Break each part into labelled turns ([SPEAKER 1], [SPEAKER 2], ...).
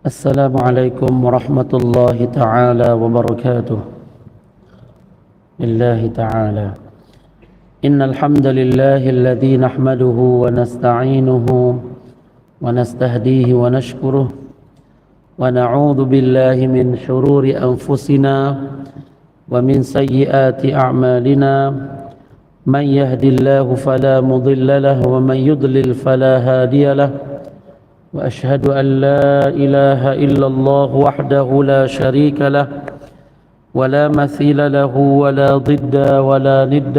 [SPEAKER 1] السلام عليكم ورحمة الله تعالى وبركاته. لله تعالى إن الحمد لله الذي نحمده ونستعينه ونستهديه ونشكره ونعوذ بالله من شرور أنفسنا ومن سيئات أعمالنا من يهد الله فلا مضل له ومن يضلل فلا هادي له وأشهد أن لا إله إلا الله وحده لا شريك له ولا مثيل له ولا ضد ولا ند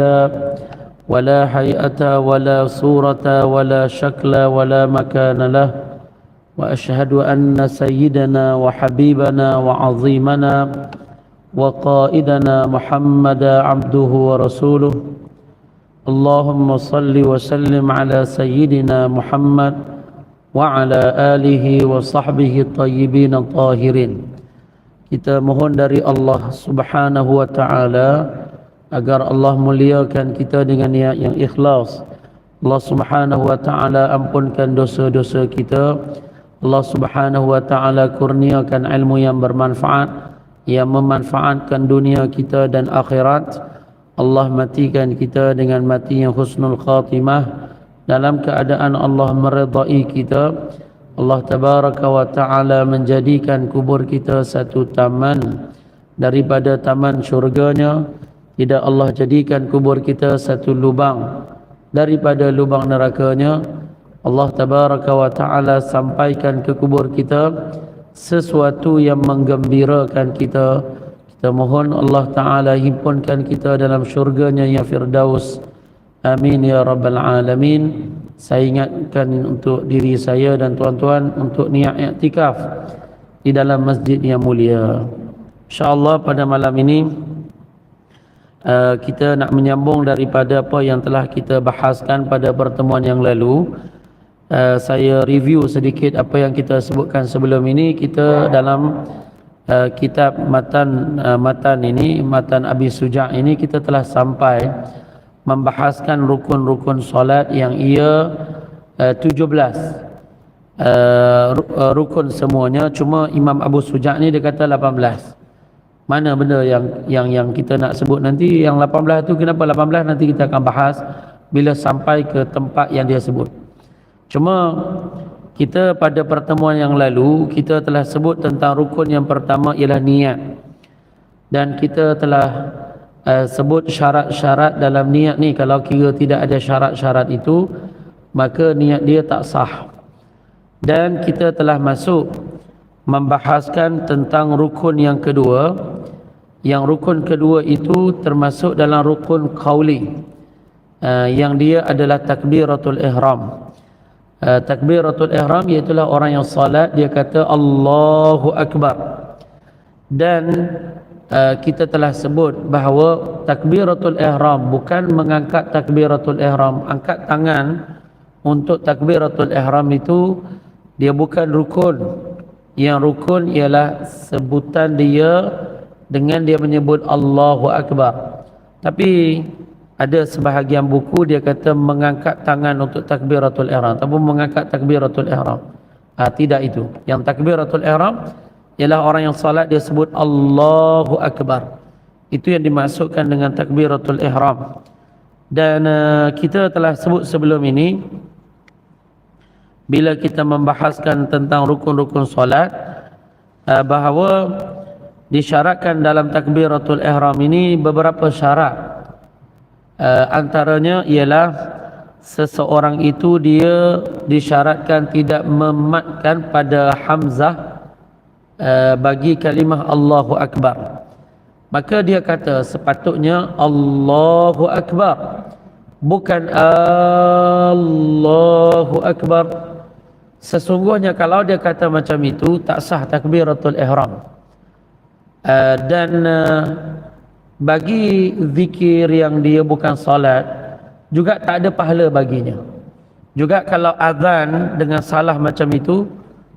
[SPEAKER 1] ولا هيئة ولا صورة ولا شكل ولا مكان له وأشهد أن سيدنا وحبيبنا وعظيمنا وقائدنا محمد عبده ورسوله اللهم صل وسلم على سيدنا محمد وعلى آله وصحبه الطيبين الطاهرين. Kita mohon dari Allah Subhanahu wa taala agar Allah muliakan kita dengan niat yang ikhlas. Allah Subhanahu wa taala ampunkan dosa-dosa kita. Allah Subhanahu wa taala kurniakan ilmu yang bermanfaat, yang memanfaatkan dunia kita dan akhirat. Allah matikan kita dengan mati yang husnul khatimah, dalam keadaan Allah meridai kita. Allah tabaraka wa ta'ala menjadikan kubur kita satu taman daripada taman syurganya. Tidak Allah jadikan kubur kita satu lubang daripada lubang nerakanya. Allah tabaraka wa ta'ala sampaikan ke kubur kita sesuatu yang menggembirakan kita. Kita mohon Allah ta'ala himpunkan kita dalam syurganya yang firdaus. Amin ya rabbal alamin. Saya ingatkan untuk diri saya dan tuan-tuan untuk niat i'tikaf di dalam masjid yang mulia. InsyaAllah pada malam ini kita nak menyambung daripada apa yang telah kita bahaskan pada pertemuan yang lalu. Saya review sedikit apa yang kita sebutkan sebelum ini. Kita dalam kitab matan Abi Suja' ini kita telah sampai membahaskan rukun-rukun solat yang ia 17 rukun semuanya. Cuma Imam Abu Suja' ni dia kata 18. Mana benda yang kita nak sebut nanti? Yang 18 tu kenapa 18 nanti kita akan bahas bila sampai ke tempat yang dia sebut. Cuma kita pada pertemuan yang lalu kita telah sebut tentang rukun yang pertama ialah niat. Dan kita telah sebut syarat-syarat dalam niat ni. Kalau kira tidak ada syarat-syarat itu, maka niat dia tak sah. Dan kita telah masuk membahaskan tentang rukun yang kedua. Yang rukun kedua itu termasuk dalam rukun qauli, yang dia adalah takbiratul ihram. Takbiratul ihram iaitulah orang yang salat dia kata Allahu Akbar. Dan kita telah sebut bahawa takbiratul ihram bukan mengangkat takbiratul ihram. Angkat tangan untuk takbiratul ihram itu dia bukan rukun. Yang rukun ialah sebutan dia dengan dia menyebut Allahu Akbar. Tapi ada sebahagian buku dia kata mengangkat tangan untuk takbiratul ihram ataupun mengangkat takbiratul ihram. Tidak itu. Yang takbiratul ihram ialah orang yang salat dia sebut Allahu Akbar. Itu yang dimaksudkan dengan takbiratul ihram. Dan kita telah sebut sebelum ini bila kita membahaskan tentang rukun-rukun solat bahawa disyaratkan dalam takbiratul ihram ini beberapa syarat. Antaranya ialah seseorang itu dia disyaratkan tidak mematkan pada hamzah bagi kalimah Allahu Akbar. Maka dia kata sepatutnya Allahu Akbar, bukan Allahu Akbar. Sesungguhnya kalau dia kata macam itu tak sah takbiratul ihram. Dan bagi zikir yang dia bukan salat juga tak ada pahala baginya. Juga kalau azan dengan salah macam itu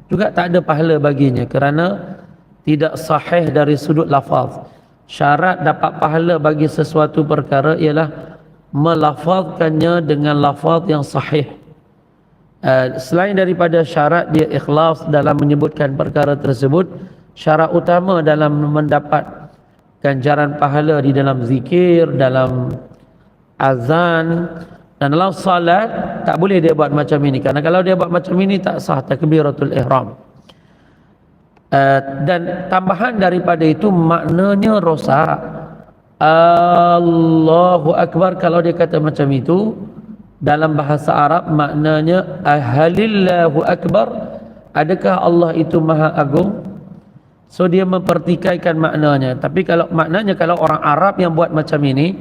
[SPEAKER 1] juga tak ada pahala baginya kerana tidak sahih dari sudut lafaz. Syarat dapat pahala bagi sesuatu perkara ialah melafazkannya dengan lafaz yang sahih. Selain daripada syarat dia ikhlas dalam menyebutkan perkara tersebut, syarat utama dalam mendapat ganjaran pahala di dalam zikir, dalam azan dan dalam salat, tak boleh dia buat macam ini. Karena kalau dia buat macam ini tak sah takbiratul ihram. Dan tambahan daripada itu maknanya rosak. Allahu Akbar, kalau dia kata macam itu dalam bahasa Arab maknanya Halillahu Akbar, adakah Allah itu maha agung? So dia mempertikaikan maknanya. Tapi kalau maknanya, kalau orang Arab yang buat macam ini,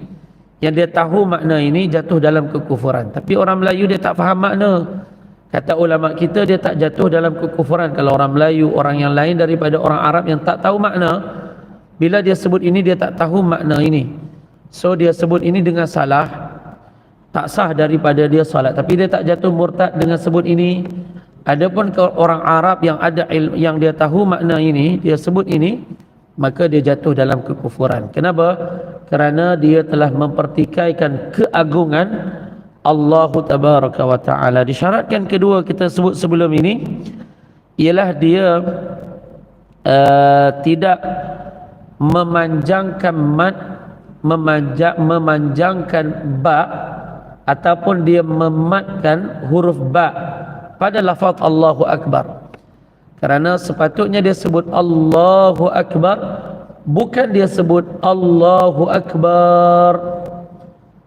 [SPEAKER 1] yang dia tahu makna ini, jatuh dalam kekufuran. Tapi orang Melayu dia tak faham makna. Kata ulama kita, dia tak jatuh dalam kekufuran. Kalau orang Melayu, orang yang lain daripada orang Arab yang tak tahu makna, bila dia sebut ini dia tak tahu makna ini, so dia sebut ini dengan salah, tak sah daripada dia salat. Tapi dia tak jatuh murtad dengan sebut ini. Adapun orang Arab yang ada ilmu, yang dia tahu makna ini, dia sebut ini, maka dia jatuh dalam kekufuran. Kenapa? Kerana dia telah mempertikaikan keagungan Allah Tabaraka wa Ta'ala. Disyaratkan kedua kita sebut sebelum ini ialah dia tidak memanjangkan mat, memanjangkan ba, ataupun dia mematkan huruf ba pada lafaz Allahu Akbar. Kerana sepatutnya dia sebut Allahu Akbar, bukan dia sebut Allahu Akbar.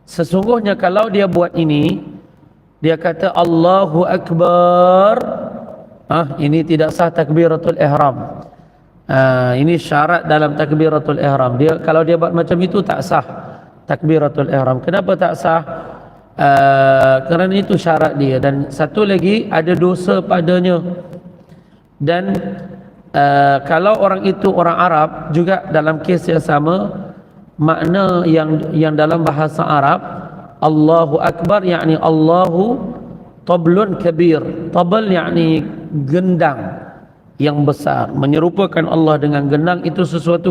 [SPEAKER 1] Sesungguhnya kalau dia buat ini, dia kata Allahu Akbar, ini tidak sah takbiratul ihram. Ini syarat dalam takbiratul ihram. Dia kalau dia buat macam itu tak sah takbiratul ihram. Kenapa tak sah? Kerana itu syarat dia. Dan satu lagi, ada dosa padanya. Dan kalau orang itu orang Arab juga, dalam kes yang sama, makna yang dalam bahasa Arab Allahu Akbar yakni Allahu tablun kabir. Tabl yakni gendang yang besar, menyerupakan Allah dengan gendang, itu sesuatu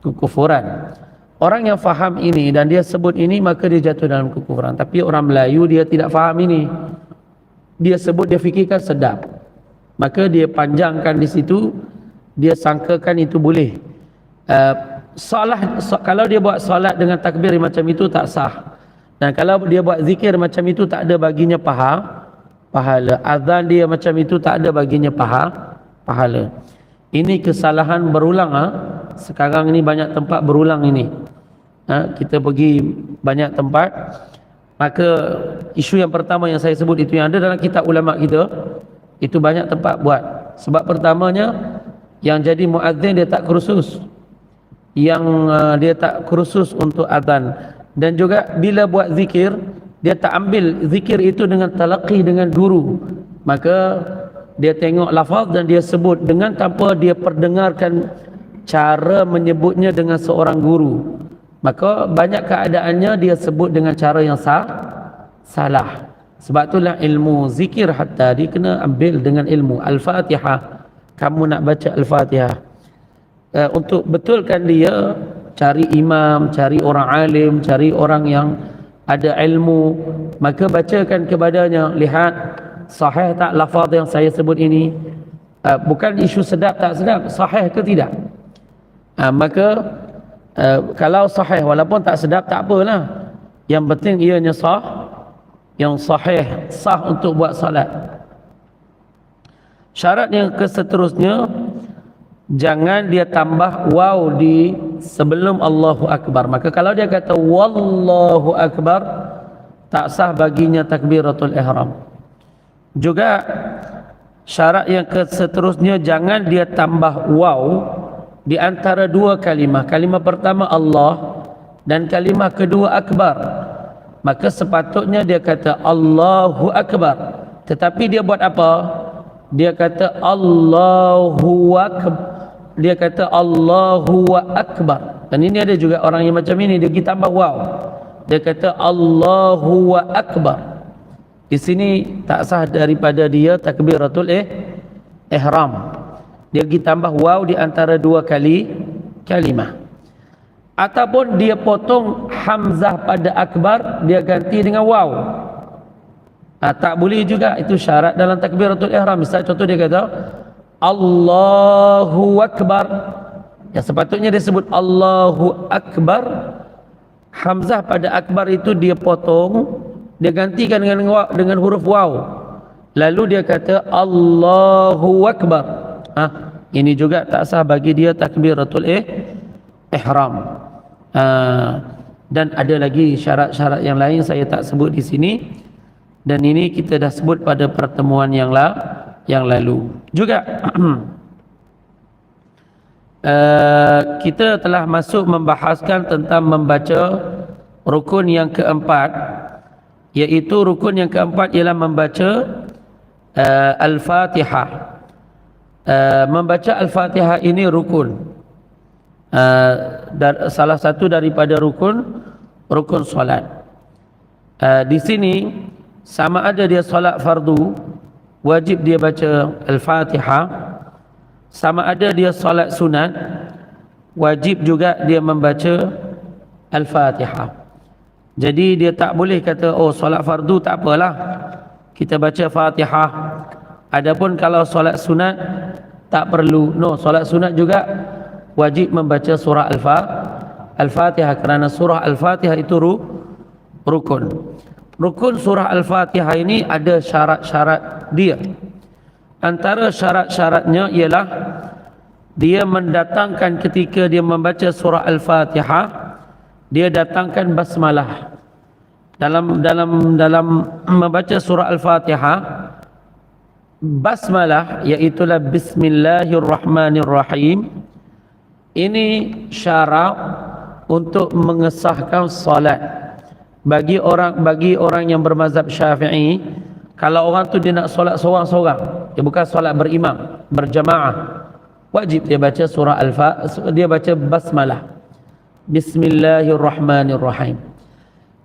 [SPEAKER 1] kekufuran. Orang yang faham ini dan dia sebut ini, maka dia jatuh dalam kekufuran. Tapi orang Melayu dia tidak faham ini, dia sebut, dia fikirkan sedap, maka dia panjangkan di situ, dia sangkakan itu boleh. Kalau dia buat solat dengan takbir macam itu tak sah. Dan kalau dia buat zikir macam itu, tak ada baginya pahala. Azan dia macam itu, tak ada baginya pahala. Ini kesalahan berulang. Sekarang ini banyak tempat berulang ini. Kita pergi banyak tempat, maka isu yang pertama yang saya sebut itu yang ada dalam kitab ulama kita, itu banyak tempat buat. Sebab pertamanya, yang jadi muazzin dia tak kursus, dia tak kursus untuk azan. Dan juga bila buat zikir, dia tak ambil zikir itu dengan talaqi dengan guru, maka dia tengok lafaz dan dia sebut dengan tanpa dia perdengarkan cara menyebutnya dengan seorang guru, maka banyak keadaannya dia sebut dengan cara yang salah. Sebab itulah ilmu zikir hatta dia kena ambil dengan ilmu Al-Fatihah. Kamu nak baca Al-Fatihah, untuk betulkan dia, cari imam, cari orang alim, cari orang yang ada ilmu, maka bacakan kepadanya, lihat sahih tak lafaz yang saya sebut ini. Bukan isu sedap tak sedap, sahih ke tidak. Maka kalau sahih, walaupun tak sedap tak apalah, yang penting ianya yang sahih, sah untuk buat salat. Syarat yang keseterusnya, jangan dia tambah waw di sebelum Allahu Akbar. Maka kalau dia kata Wallahu Akbar, tak sah baginya takbiratul ihram. Juga syarat yang keseterusnya, jangan dia tambah waw di antara dua kalimah. Kalimah pertama Allah dan kalimah kedua Akbar. Maka sepatutnya dia kata Allahu Akbar, tetapi dia buat apa? Dia kata Allahu Akbar, dia kata Allahu Akbar. Dan ini ada juga orang yang macam ini, dia pergi tambah waw, dia kata Allahu Akbar. Di sini tak sah daripada dia takbiratul ihram. Dia pergi tambah waw di antara dua kalimah. Ataupun dia potong hamzah pada akbar, dia ganti dengan waw. Tak boleh juga, itu syarat dalam takbiratul ihram. Misal contoh dia kata Allahu Akbar, ya sepatutnya dia sebut Allahu Akbar. Hamzah pada akbar itu dia potong, dia gantikan dengan huruf waw, lalu dia kata Allahu Akbar. Ini juga tak sah bagi dia takbiratul ihram. Dan ada lagi syarat-syarat yang lain saya tak sebut di sini, dan ini kita dah sebut pada pertemuan yang lalu juga. Kita telah masuk membahaskan tentang membaca rukun yang keempat, iaitu rukun yang keempat ialah membaca Al-Fatihah. Membaca Al-Fatihah ini rukun, salah satu daripada rukun solat. Di sini sama ada dia solat fardu, wajib dia baca Al-Fatihah, sama ada dia solat sunat, wajib juga dia membaca Al-Fatihah. Jadi dia tak boleh kata solat fardu tak apalah, kita baca Fatihah. Adapun kalau solat sunat tak perlu. No, solat sunat juga wajib membaca surah Al-Fatihah, kerana surah Al-Fatihah itu rukun. Rukun surah Al-Fatihah ini ada syarat-syarat dia. Antara syarat-syaratnya ialah dia mendatangkan, ketika dia membaca surah Al-Fatihah, dia datangkan basmalah. Dalam membaca surah Al-Fatihah, basmalah iaitulah Bismillahirrahmanirrahim. Ini syarat untuk mengesahkan salat. Bagi orang yang bermazhab Syafi'i, kalau orang tu dia nak solat seorang-seorang, dia bukan solat berimam, berjamaah, wajib dia baca surah dia baca basmalah, Bismillahirrahmanirrahim.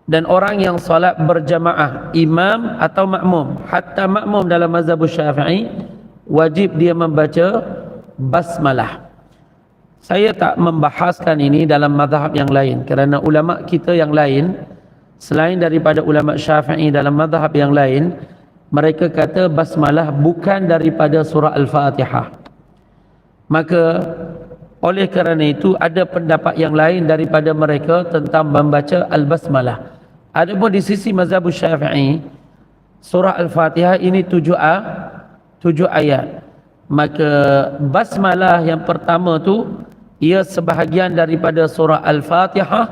[SPEAKER 1] Dan orang yang solat berjamaah, imam atau makmum, hatta makmum dalam mazhab Syafi'i, wajib dia membaca basmalah. Saya tak membahaskan ini dalam mazhab yang lain, kerana ulama kita yang lain selain daripada ulama Syafi'i dalam mazhab yang lain, mereka kata basmalah bukan daripada surah Al-Fatihah. Maka oleh kerana itu ada pendapat yang lain daripada mereka tentang membaca Al-Basmalah. Adapun di sisi mazhab Syafi'i, surah Al-Fatihah ini 7 ayat. Maka basmalah yang pertama tu ia sebahagian daripada surah Al-Fatihah,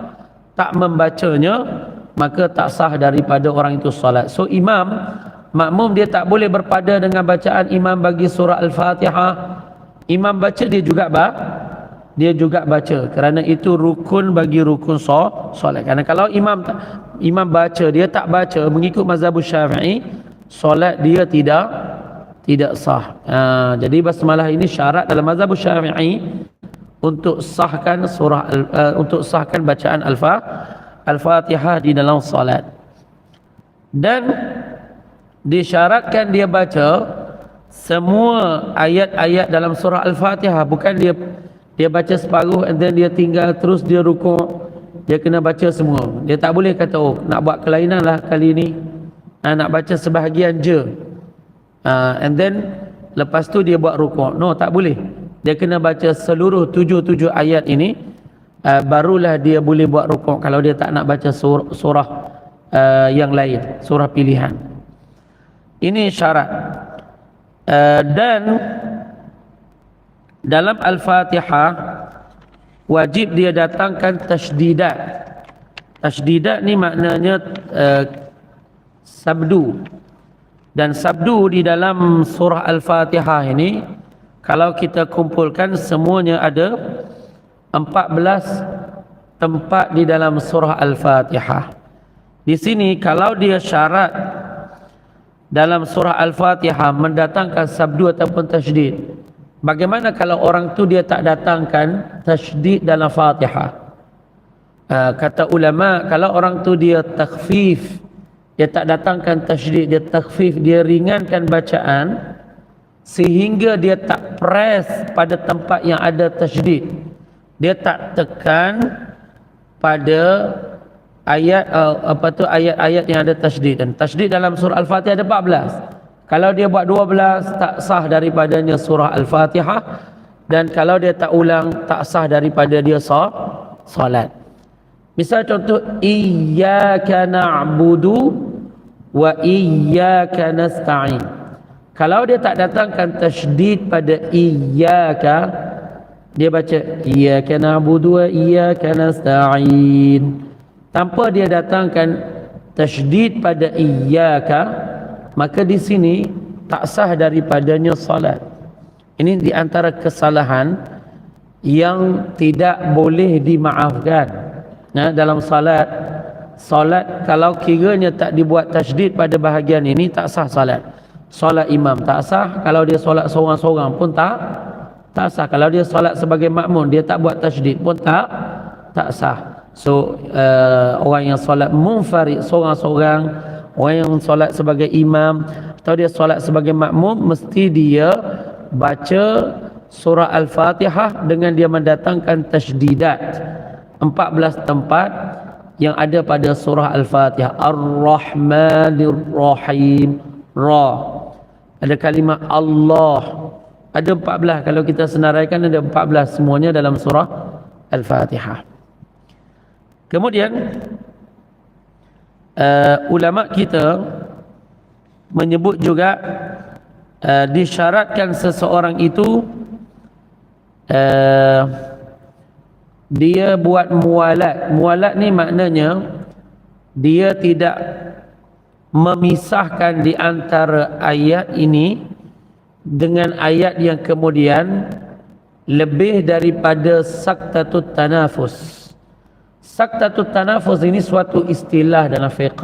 [SPEAKER 1] tak membacanya maka tak sah daripada orang itu solat. So makmum dia tak boleh berpada dengan bacaan imam bagi surah Al-Fatihah. Imam baca, dia juga baca, kerana itu rukun bagi rukun solat. Kerana kalau imam baca, dia tak baca mengikut mazhab Syafi'i, solat dia tidak sah. Jadi basmalah ini syarat dalam mazhab Syafi'i untuk sahkan untuk sahkan bacaan Al-Fatihah di dalam salat. Dan disyaratkan dia baca semua ayat-ayat dalam surah Al-Fatihah, bukan dia baca separuh and then dia tinggal terus dia rukuk. Dia kena baca semua. Dia tak boleh kata nak buat kelainan lah kali ni, nak baca sebahagian je, and then lepas tu dia buat rukuk. No, tak boleh. Dia kena baca seluruh 7 ayat ini, barulah dia boleh buat rukuk. Kalau dia tak nak baca surah yang lain, surah pilihan. Ini syarat. Dan dalam Al-Fatihah wajib dia datangkan tashdidat. Tashdidat ni maknanya sabdu. Dan sabdu di dalam surah Al-Fatihah ini, kalau kita kumpulkan semuanya ada 14 tempat di dalam surah Al-Fatihah. Di sini kalau dia syarat dalam surah Al-Fatihah mendatangkan sabdu ataupun tasydid, bagaimana kalau orang tu dia tak datangkan tasydid dalam Fatihah? Kata ulama, kalau orang tu dia takhfif, dia tak datangkan tasydid, dia takhfif, dia ringankan bacaan sehingga dia tak press pada tempat yang ada tasydid, dia tak tekan pada ayat-ayat yang ada tasydid. Dan tasydid dalam surah Al-Fatihah ada 14. Kalau dia buat 12 tak sah daripadanya surah Al-Fatihah, dan kalau dia tak ulang tak sah daripada dia salat. Misal contoh, iyyaka na'budu wa iyyaka nasta'in. Kalau dia tak datangkan tasydid pada iyyaka, dia baca iyyaka na'budu wa iyyaka nasta'in. Tanpa dia datangkan tasydid pada iyyaka, maka di sini tak sah daripadanya salat. Ini di antara kesalahan yang tidak boleh dimaafkan. Dalam salat kalau kiranya tak dibuat tasydid pada bahagian ini, tak sah salat. Solat imam tak sah. Kalau dia solat seorang-seorang pun tak sah. Kalau dia solat sebagai makmum, dia tak buat tasydid pun tak sah. So orang yang solat munfarid seorang-seorang, orang yang solat sebagai imam atau dia solat sebagai makmum, mesti dia baca surah Al-Fatihah dengan dia mendatangkan tasdidat. 14 tempat yang ada pada surah Al-Fatihah. Ar-Rahmanir Rahim, Ra. Ada kalimah Allah, ada 14. Kalau kita senaraikan ada 14 semuanya dalam surah Al-Fatihah. Kemudian ulama kita menyebut juga disyaratkan seseorang itu dia buat muwalat. Muwalat ni maknanya dia tidak memisahkan di antara ayat ini dengan ayat yang kemudian lebih daripada saktatut tanafus. Saktatut tanafus ini suatu istilah dalam fiqh,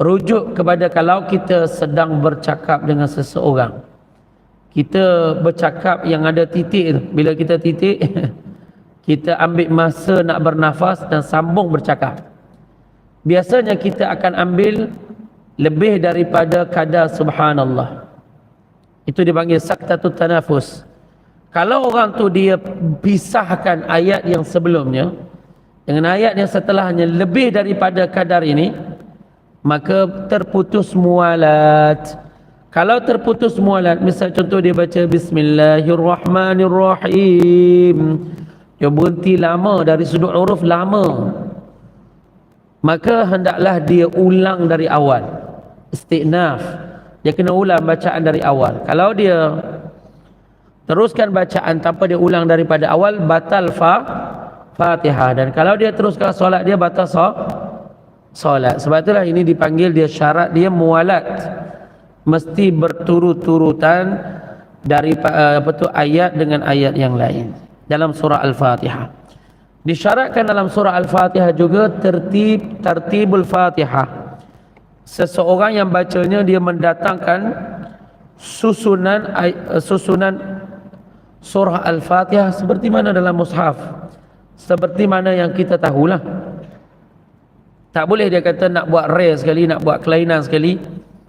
[SPEAKER 1] rujuk kepada kalau kita sedang bercakap dengan seseorang, kita bercakap yang ada titik tu. Bila kita titik kita ambil masa nak bernafas dan sambung bercakap. Biasanya kita akan ambil lebih daripada kadar subhanallah. Itu dipanggil saktatut tanafus. Kalau orang tu dia pisahkan ayat yang sebelumnya dengan ayat yang setelahnya lebih daripada kadar ini, maka terputus mualat. Kalau terputus mualat, misal contoh dia baca Bismillahirrahmanirrahim, dia berhenti lama dari sudut huruf lama, maka hendaklah dia ulang dari awal. Istiqnaf, dia kena ulang bacaan dari awal. Kalau dia teruskan bacaan tanpa dia ulang daripada awal, batal Fatihah. Dan kalau dia teruskan solat, dia batal solat. Sebab itulah ini dipanggil dia syarat dia mualat, mesti berturut-turutan dari ayat dengan ayat yang lain dalam surah Al-Fatihah. Disyaratkan dalam surah Al-Fatihah juga tertibul Fatihah. Seseorang yang bacanya dia mendatangkan susunan surah Al-Fatihah seperti mana dalam mushaf, seperti mana yang kita tahulah. Tak boleh dia kata nak buat rare sekali, nak buat kelainan sekali.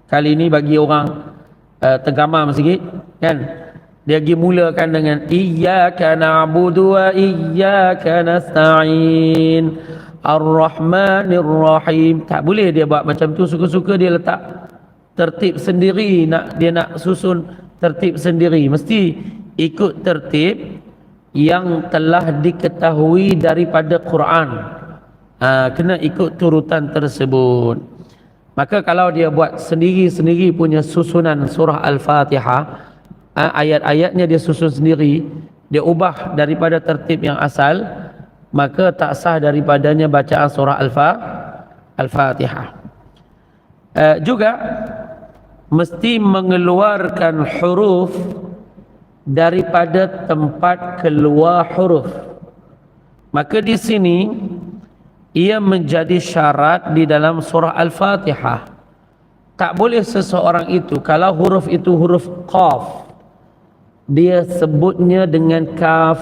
[SPEAKER 1] Kali ini bagi orang tergamam sikit, kan? Dia pergi mulakan dengan iyyaka na'budu wa iyyaka nasta'in ar-rahmanir rahim. Tak boleh dia buat macam tu suka-suka dia letak tertib sendiri, dia nak susun tertib sendiri. Mesti ikut tertib yang telah diketahui daripada Quran. Kena ikut turutan tersebut. Maka kalau dia buat sendiri-sendiri punya susunan surah Al-Fatihah, ayat-ayatnya dia susun sendiri, dia ubah daripada tertib yang asal, maka tak sah daripadanya bacaan surah Al-Fatihah. Juga mesti mengeluarkan huruf daripada tempat keluar huruf. Maka di sini ia menjadi syarat di dalam surah Al-Fatihah. Tak boleh seseorang itu, kalau huruf itu huruf qaf, dia sebutnya dengan kaf.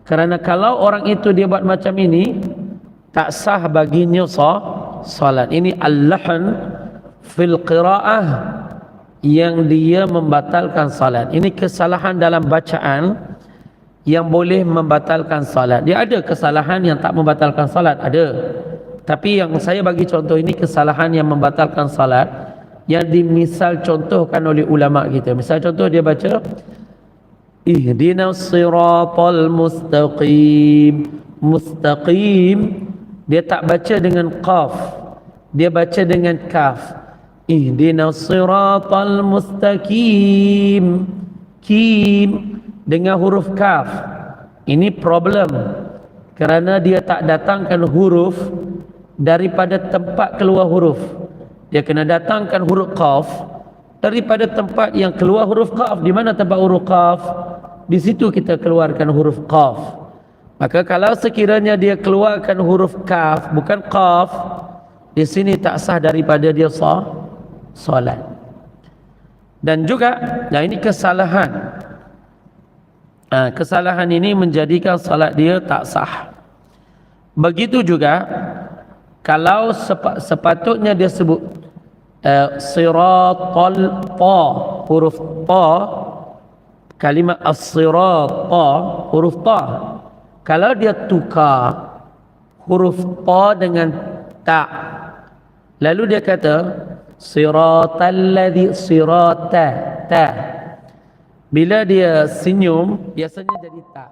[SPEAKER 1] Kerana kalau orang itu dia buat macam ini, tak sah baginya salat. Ini al-lahn fil qiraah yang dia membatalkan salat. Ini kesalahan dalam bacaan yang boleh membatalkan salat. Dia ada kesalahan yang tak membatalkan salat, ada. Tapi yang saya bagi contoh ini kesalahan yang membatalkan salat yang dimisal contohkan oleh ulama kita. Misal contoh dia baca ihdinas siratal mustaqim. Mustaqim dia tak baca dengan qaf, dia baca dengan kaf. Ihdinas siratal mustaqim. Kim dengan huruf kaf. Ini problem kerana dia tak datangkan huruf daripada tempat keluar huruf. Dia kena datangkan huruf qaf daripada tempat yang keluar huruf qaf. Di mana tempat huruf qaf? Di situ kita keluarkan huruf qaf. Maka kalau sekiranya dia keluarkan huruf kaf bukan qaf, di sini tak sah daripada dia solat. Dan juga ini kesalahan. Kesalahan ini menjadikan salat dia tak sah. Begitu juga kalau sepatutnya dia sebut siratal ta, huruf ta, kalimat as-sirata, huruf ta. Kalau dia tukar huruf ta dengan ta, lalu dia kata siratal ladzi, sirata, ta. Bila dia senyum biasanya jadi ta.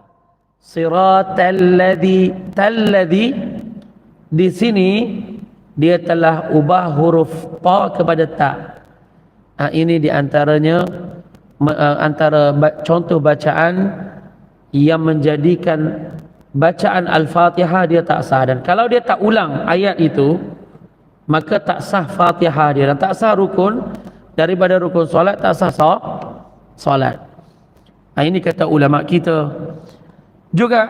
[SPEAKER 1] Siratal ladzi, talladzi, di sini dia telah ubah huruf ta kepada ta. Ini di antaranya antara contoh bacaan yang menjadikan bacaan Al-Fatihah dia tak sah. Dan kalau dia tak ulang ayat itu, maka tak sah Fatihah dia dan tak sah rukun daripada rukun solat, tak sah solat. Ini kata ulama kita. Juga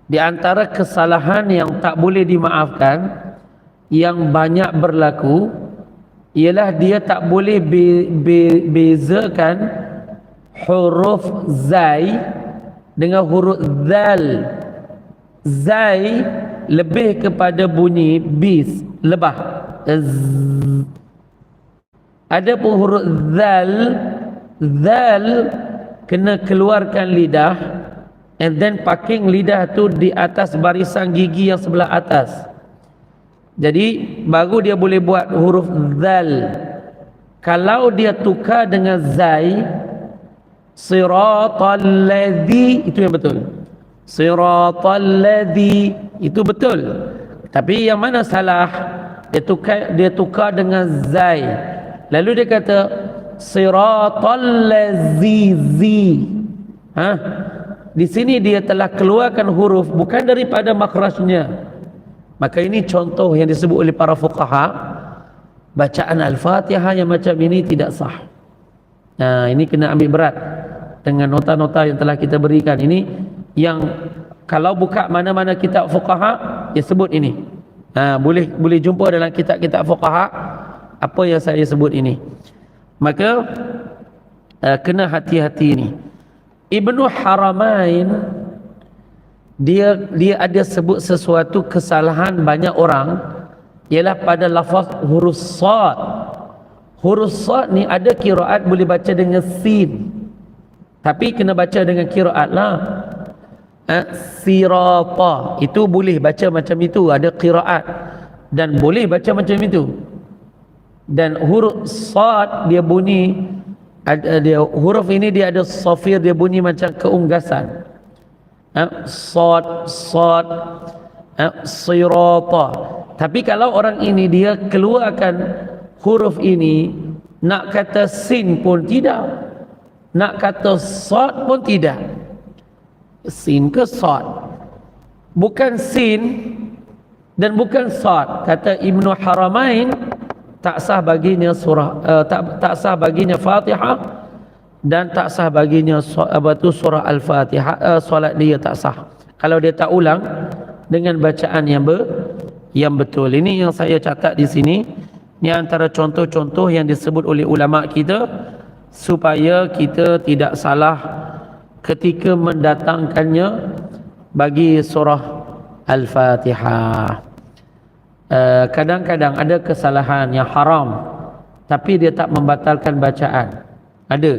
[SPEAKER 1] di antara kesalahan yang tak boleh dimaafkan yang banyak berlaku ialah dia tak boleh bezakan huruf zai dengan huruf zal. Zai lebih kepada bunyi bis, lebah. Adapun huruf zal, zal kena keluarkan lidah and then parking lidah tu di atas barisan gigi yang sebelah atas. Jadi baru dia boleh buat huruf zal. Kalau dia tukar dengan zai, siratal ladzi, itu yang betul. Siratal ladzi itu betul. Tapi yang mana salah? Dia tukar dengan zai. Lalu dia kata siratal ladzi. Di sini dia telah keluarkan huruf bukan daripada makhrajnya. Maka ini contoh yang disebut oleh para fuqaha, bacaan Al-Fatihah yang macam ini tidak sah. Ini kena ambil berat dengan nota-nota yang telah kita berikan. Ini yang kalau buka mana-mana kitab fuqaha dia sebut ini. Boleh jumpa dalam kitab-kitab fuqaha apa yang saya sebut ini. Maka kena hati-hati ini. Ibnu Haramain dia ada sebut sesuatu kesalahan banyak orang ialah pada lafaz huruf sad. Huruf sad ni ada qiraat boleh baca dengan sin, tapi kena baca dengan qiraat lah. Sirata itu boleh baca macam itu, ada qiraat dan boleh baca macam itu. Dan huruf sad dia bunyi huruf ini dia ada safir, dia bunyi macam keunggasan. Sad, sirata. Tapi kalau orang ini dia keluarkan huruf ini, nak kata sin pun tidak, nak kata sad pun tidak. Sin ke sad? Bukan sin dan bukan sad. Kata Ibnu Haramain, tak sah baginya surah tak sah baginya Fatihah dan tak sah baginya surah Al-Fatihah. Solat dia tak sah kalau dia tak ulang dengan bacaan yang betul. Ini yang saya catat di sini. Ini antara contoh-contoh yang disebut oleh ulama kita supaya kita tidak salah ketika mendatangkannya bagi surah Al-Fatihah. Kadang-kadang ada kesalahan yang haram tapi dia tak membatalkan bacaan. Ada.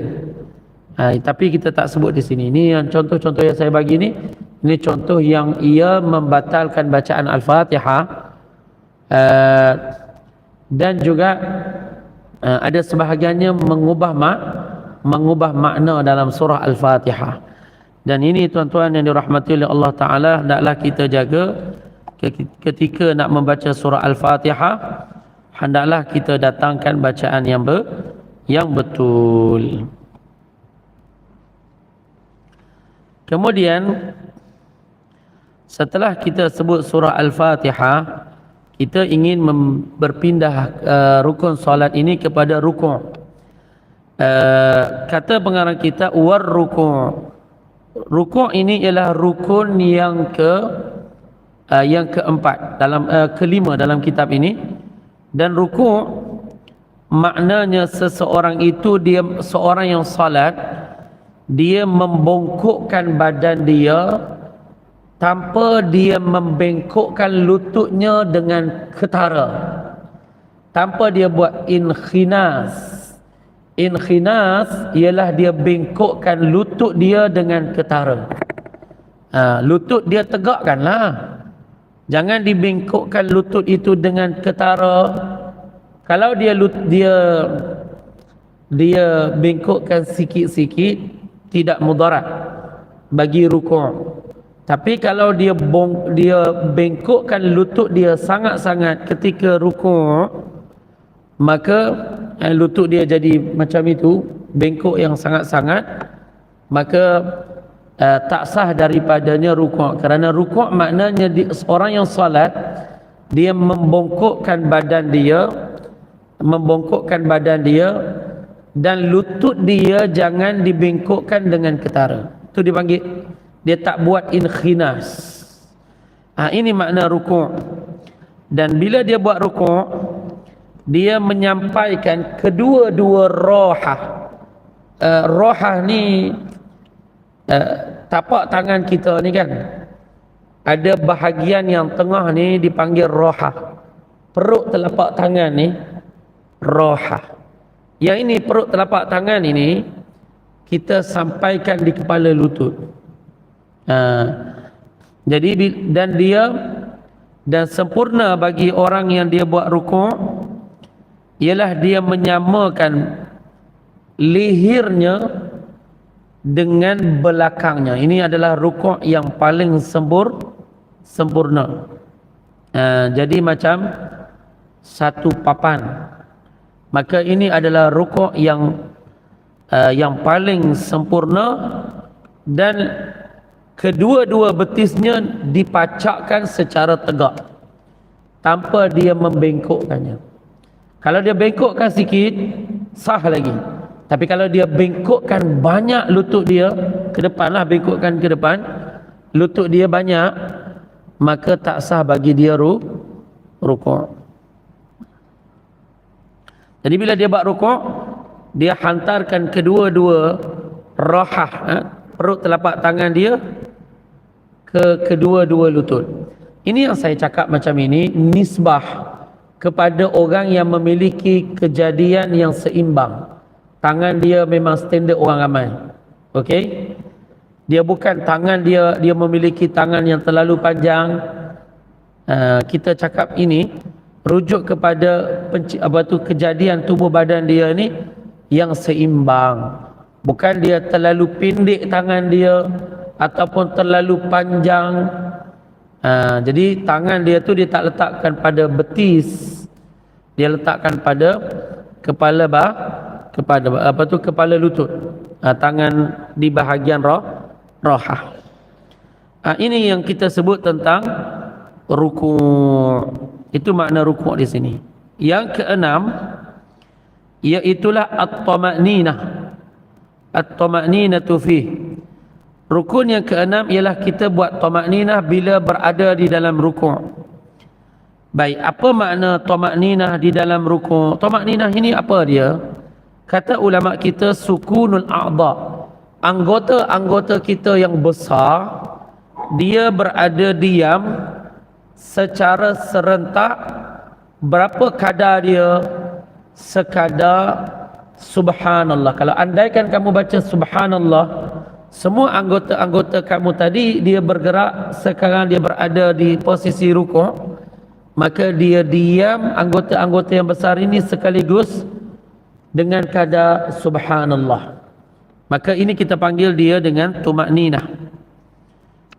[SPEAKER 1] Tapi kita tak sebut di sini. Ini yang contoh-contoh yang saya bagi ini contoh yang ia membatalkan bacaan Al-Fatihah uh, dan juga ada sebahagiannya mengubah makna dalam surah Al-Fatihah. Dan ini tuan-tuan yang dirahmati oleh Allah Ta'ala, hendaklah kita jaga ketika nak membaca surah Al-Fatihah, hendaklah kita datangkan bacaan yang betul. Kemudian setelah kita sebut surah Al-Fatihah, kita ingin berpindah rukun solat ini kepada rukun. Kata pengarang kita war rukun. Rukun ini ialah rukun yang keempat dalam kelima dalam kitab ini. Dan rukun maknanya seseorang itu, dia seorang yang salat, dia membongkokkan badan dia tanpa dia membengkokkan lututnya dengan ketara, tanpa dia buat inkhinas. Inkhinas ialah dia bengkokkan lutut dia dengan ketara. Lutut dia tegakkanlah, jangan dibengkokkan lutut itu dengan ketara. Kalau dia bengkokkan sikit-sikit, tidak mudarat bagi rukuk. Tapi kalau dia bengkokkan lutut dia sangat-sangat ketika rukuk, maka lutut dia jadi macam itu, bengkok yang sangat-sangat, maka tak sah daripadanya rukuk. Kerana rukuk maknanya orang yang salat, dia membongkokkan badan dia, dan lutut dia jangan dibengkokkan dengan ketara. Itu dipanggil, dia tak buat inkhinas. Ini makna rukuk. Dan bila dia buat rukuk, dia menyampaikan kedua-dua rohah. Rohah ni tapak tangan kita ni kan, ada bahagian yang tengah ni dipanggil rohah. Perut telapak tangan ni rohah. Yang ini perut telapak tangan ini kita sampaikan di kepala lutut. Jadi dan sempurna bagi orang yang dia buat rukuk ialah dia menyamakan lehernya dengan belakangnya. Ini adalah rukuk yang paling sempurna. Jadi macam satu papan. Maka ini adalah rukuk yang paling sempurna, dan kedua-dua betisnya dipacakkan secara tegak tanpa dia membengkokkannya. Kalau dia bengkokkan sikit, sah lagi. Tapi kalau dia bengkokkan banyak lutut dia ke depan lah, bengkokkan ke depan, lutut dia banyak, maka tak sah bagi dia rukuk. Jadi bila dia buat rukuk, dia hantarkan kedua-dua rohah, perut telapak tangan dia ke kedua-dua lutut. Ini yang saya cakap macam ini nisbah kepada orang yang memiliki kejadian yang seimbang. Tangan dia memang standard orang ramai. Okey? Dia bukan tangan dia memiliki tangan yang terlalu panjang. Kita cakap ini rujuk kepada kejadian tubuh badan dia ni yang seimbang. Bukan dia terlalu pendek tangan dia ataupun terlalu panjang. Jadi tangan dia tu dia tak letakkan pada betis, dia letakkan pada kepala lutut. Tangan di bahagian rohah. Ini yang kita sebut tentang rukuk. Itu makna rukuk di sini. Yang keenam, iaitulah at-tama'ninah. At-tama'ninatu fih. Rukun yang keenam ialah kita buat tama'ninah bila berada di dalam rukuk. Baik, apa makna tama'ninah di dalam rukuk? Tama'ninah ini apa dia? Kata ulama kita, sukunul a'dha. Anggota-anggota kita yang besar, dia berada diam secara serentak. Berapa kadar dia? Sekadar subhanallah. Kalau andaikan kamu baca subhanallah, semua anggota-anggota kamu tadi dia bergerak, sekarang dia berada di posisi rukuk, maka dia diam, anggota-anggota yang besar ini sekaligus dengan kadar subhanallah. Maka ini kita panggil dia dengan tumakninah.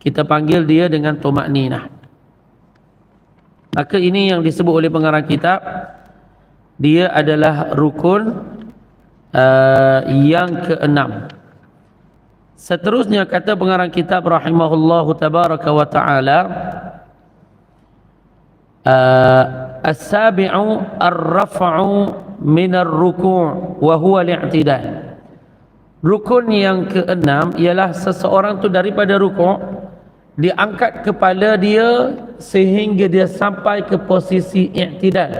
[SPEAKER 1] Kita panggil dia dengan tumakninah. Maka ini yang disebut oleh pengarang kitab, dia adalah rukun yang keenam. Seterusnya kata pengarang kitab rahimahullahu tabaraka wa ta'ala, as-sabi'u ar-raf'u min ar-ruku' wa huwa al-i'tidal. Rukun yang keenam ialah seseorang tu daripada rukuk diangkat kepala dia sehingga dia sampai ke posisi i'tidal,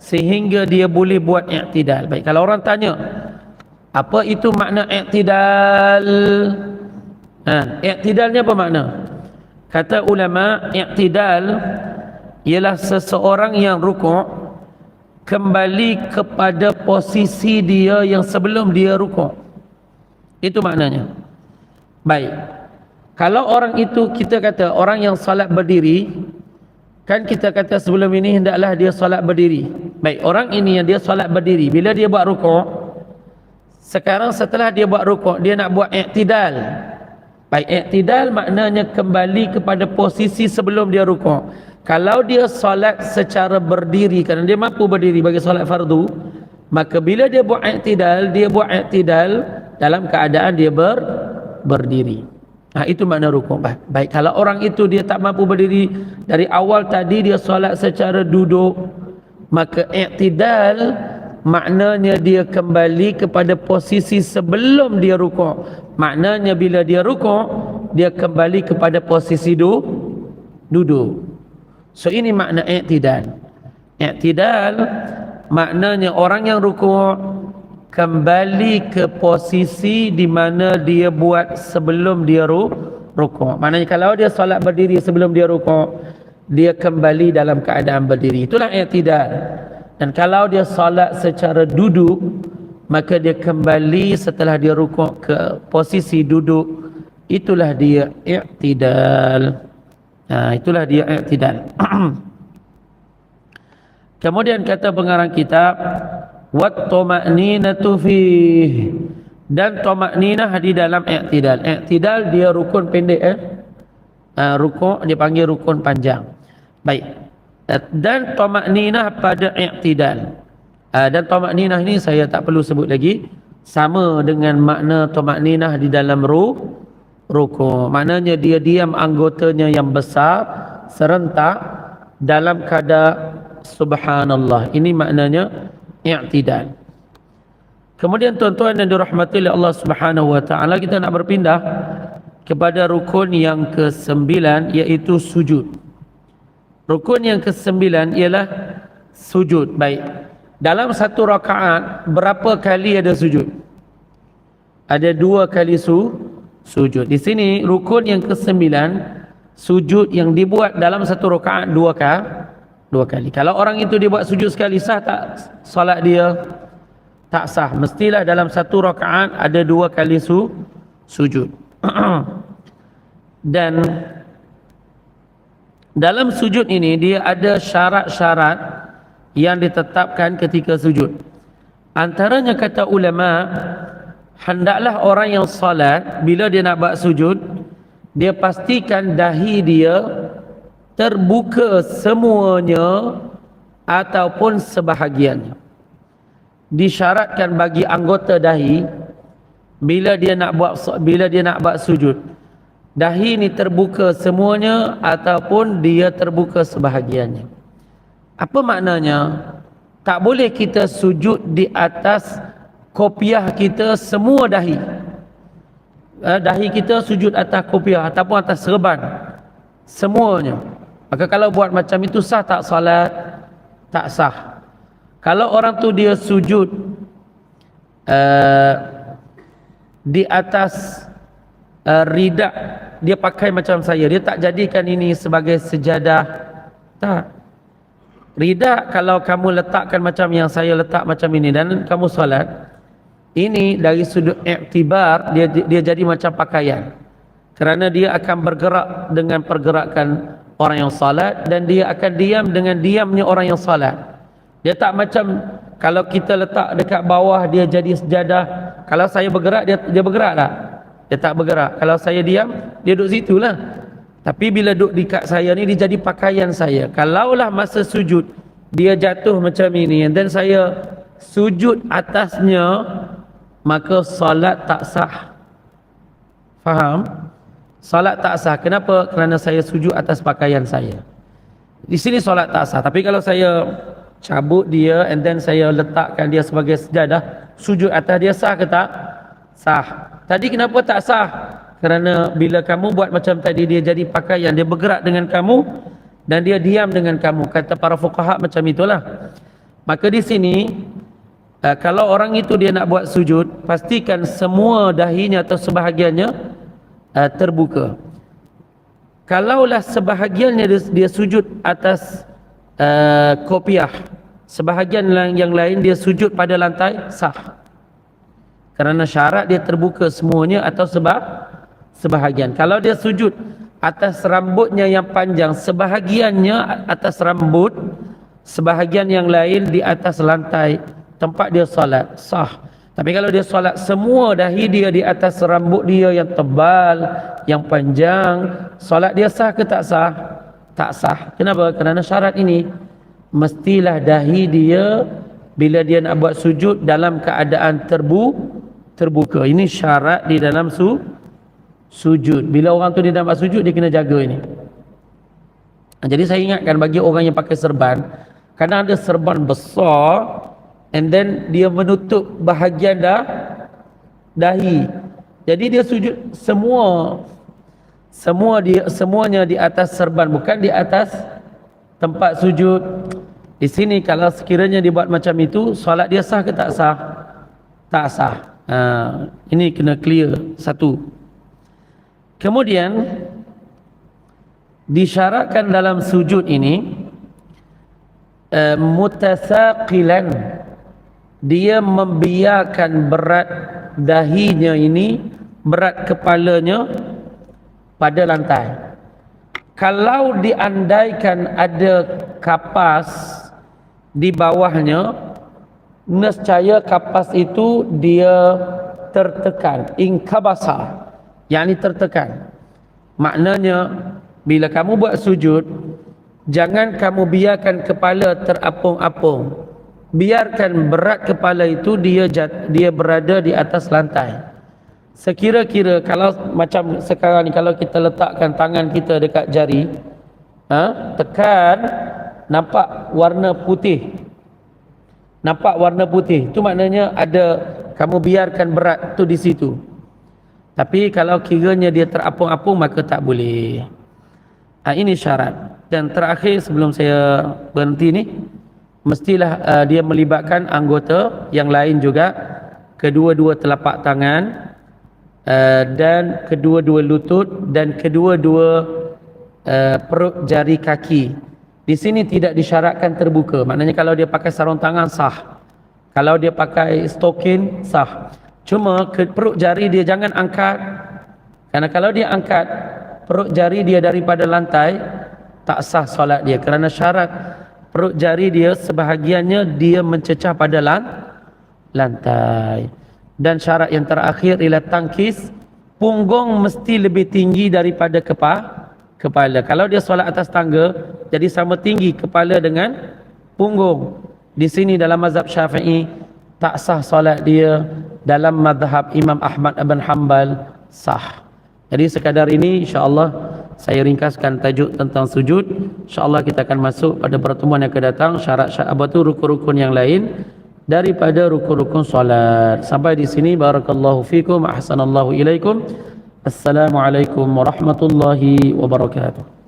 [SPEAKER 1] sehingga dia boleh buat i'tidal. Baik, kalau orang tanya apa itu makna i'tidal, i'tidalnya apa makna? Kata ulama, i'tidal ialah seseorang yang rukuk kembali kepada posisi dia yang sebelum dia rukuk. Itu maknanya. Baik, kalau orang itu, kita kata orang yang salat berdiri, kan kita kata sebelum ini hendaklah dia salat berdiri. Baik, orang ini yang dia salat berdiri, bila dia buat rukuk, sekarang setelah dia buat rukuk, dia nak buat i'tidal. Baik, i'tidal maknanya kembali kepada posisi sebelum dia rukuk. Kalau dia salat secara berdiri, kerana dia mampu berdiri bagi salat fardu, maka bila dia buat i'tidal, dia buat i'tidal dalam keadaan dia berdiri. Itu makna rukuk. Baik, kalau orang itu dia tak mampu berdiri, dari awal tadi dia solat secara duduk, maka i'tidal maknanya dia kembali kepada posisi sebelum dia rukuk. Maknanya bila dia rukuk, dia kembali kepada posisi duduk. So ini makna i'tidal. I'tidal maknanya orang yang rukuk kembali ke posisi di mana dia buat sebelum dia rukuk. Maknanya kalau dia solat berdiri sebelum dia rukuk, dia kembali dalam keadaan berdiri. Itulah i'tidal. Dan kalau dia solat secara duduk, maka dia kembali setelah dia rukuk ke posisi duduk. Itulah dia i'tidal. Itulah dia i'tidal. Kemudian kata pengarang kitab, wat tuma'ninatu fih, dan tuma'ninah di dalam i'tidal. I'tidal dia rukun pendek, rukuk dia panggil rukun panjang. Baik, dan tuma'ninah pada i'tidal, dan tuma'ninah ini saya tak perlu sebut lagi, sama dengan makna tuma'ninah di dalam rukuk. Maknanya dia diam anggotanya yang besar serentak dalam kadar subhanallah. Ini maknanya i'tidal. Kemudian tuan-tuan yang dirahmati oleh Allah Subhanahu wa taala, kita nak berpindah kepada rukun yang ke-9, iaitu sujud. Rukun yang ke-9 ialah sujud. Baik, dalam satu rakaat berapa kali ada sujud? Ada 2 kali sujud. Di sini rukun yang ke-9, sujud yang dibuat dalam satu rakaat 2 kali. Kalau orang itu dia buat sujud sekali, sah tak solat dia? Tak sah. Mestilah dalam satu rakaat ada 2 kali sujud. Dan dalam sujud ini dia ada syarat-syarat yang ditetapkan ketika sujud. Antaranya kata ulama, hendaklah orang yang solat bila dia nak buat sujud, dia pastikan dahi dia terbuka semuanya ataupun sebahagiannya. Disyaratkan bagi anggota dahi bila dia nak buat sujud, dahi ni terbuka semuanya ataupun dia terbuka sebahagiannya. Apa maknanya? Tak boleh kita sujud di atas kopiah kita semua dahi. Dahi kita sujud atas kopiah ataupun atas serban semuanya. Maka kalau buat macam itu sah tak solat? Tak sah. Kalau orang tu dia sujud di atas ridak, dia pakai macam saya, dia tak jadikan ini sebagai sejadah. Tak. Ridak kalau kamu letakkan macam yang saya letak macam ini dan kamu solat, ini dari sudut iktibar dia jadi macam pakaian, kerana dia akan bergerak dengan pergerakan orang yang salat, dan dia akan diam dengan diamnya orang yang salat. Dia tak macam kalau kita letak dekat bawah dia jadi sejadah. Kalau saya bergerak, dia bergerak tak? Dia tak bergerak. Kalau saya diam, dia duduk situ lah. Tapi bila duduk dekat saya ni, dia jadi pakaian saya. Kalaulah masa sujud dia jatuh macam ini dan saya sujud atasnya, maka salat tak sah. Faham? Salat tak sah. Kenapa? Kerana saya sujud atas pakaian saya. Di sini salat tak sah. Tapi kalau saya cabut dia and then saya letakkan dia sebagai sejadah, sujud atas dia, sah ke tak? Sah. Tadi kenapa tak sah? Kerana bila kamu buat macam tadi, dia jadi pakaian, dia bergerak dengan kamu dan dia diam dengan kamu. Kata para fuqaha macam itulah. Maka di sini kalau orang itu dia nak buat sujud, pastikan semua dahinya atau sebahagiannya terbuka. Kalaulah sebahagiannya dia sujud atas kopiah, sebahagian yang lain dia sujud pada lantai, sah. Kerana syarat dia terbuka semuanya atau sebahagian. Kalau dia sujud atas rambutnya yang panjang, sebahagiannya atas rambut, sebahagian yang lain di atas lantai tempat dia solat, sah. Tapi kalau dia solat semua dahi dia di atas rambut dia yang tebal, yang panjang, solat dia sah ke tak sah? Tak sah. Kenapa? Kerana syarat ini mestilah dahi dia bila dia nak buat sujud dalam keadaan terbuka. Ini syarat di dalam sujud. Bila orang tu dia nak buat sujud, dia kena jaga ini. Jadi saya ingatkan bagi orang yang pakai serban, kadang ada serban besar and then dia menutup bahagian dahi. Jadi dia sujud semuanya di atas serban, bukan di atas tempat sujud. Di sini kalau sekiranya dibuat macam itu, solat dia sah ke tak sah? Tak sah. Ini kena clear satu. Kemudian disyaratkan dalam sujud ini mutasaqilan, dia membiarkan berat dahinya ini, berat kepalanya pada lantai. Kalau diandaikan ada kapas di bawahnya, nescaya kapas itu dia tertekan, inkabasa, yakni tertekan. Maknanya bila kamu buat sujud, jangan kamu biarkan kepala terapung-apung. Biarkan berat kepala itu dia berada di atas lantai. Sekira-kira kalau macam sekarang ni, kalau kita letakkan tangan kita dekat jari, tekan, nampak warna putih. Nampak warna putih. Itu maknanya ada, kamu biarkan berat tu di situ. Tapi kalau kiranya dia terapung-apung, maka tak boleh. Ini syarat. Dan terakhir sebelum saya berhenti ni, mestilah dia melibatkan anggota yang lain juga, kedua-dua telapak tangan dan kedua-dua lutut dan kedua-dua perut jari kaki. Di sini tidak disyaratkan terbuka. Maknanya kalau dia pakai sarung tangan sah, kalau dia pakai stokin sah. Cuma perut jari dia jangan angkat, kerana kalau dia angkat perut jari dia daripada lantai, tak sah solat dia. Kerana syarat perut jari dia sebahagiannya dia mencecah pada lantai. Dan syarat yang terakhir ialah tangkis, punggung mesti lebih tinggi daripada kepala. Kalau dia solat atas tangga, jadi sama tinggi kepala dengan punggung. Di sini dalam mazhab Syafi'i tak sah solat dia. Dalam mazhab Imam Ahmad bin Hanbal sah. Jadi sekadar ini insya-Allah saya ringkaskan tajuk tentang sujud. InsyaAllah kita akan masuk pada pertemuan yang akan datang syarat-syarat rukun-rukun yang lain daripada rukun-rukun solat. Sampai di sini, barakallahu fikum, ahsanallahu ilaikum. Assalamualaikum warahmatullahi wabarakatuh.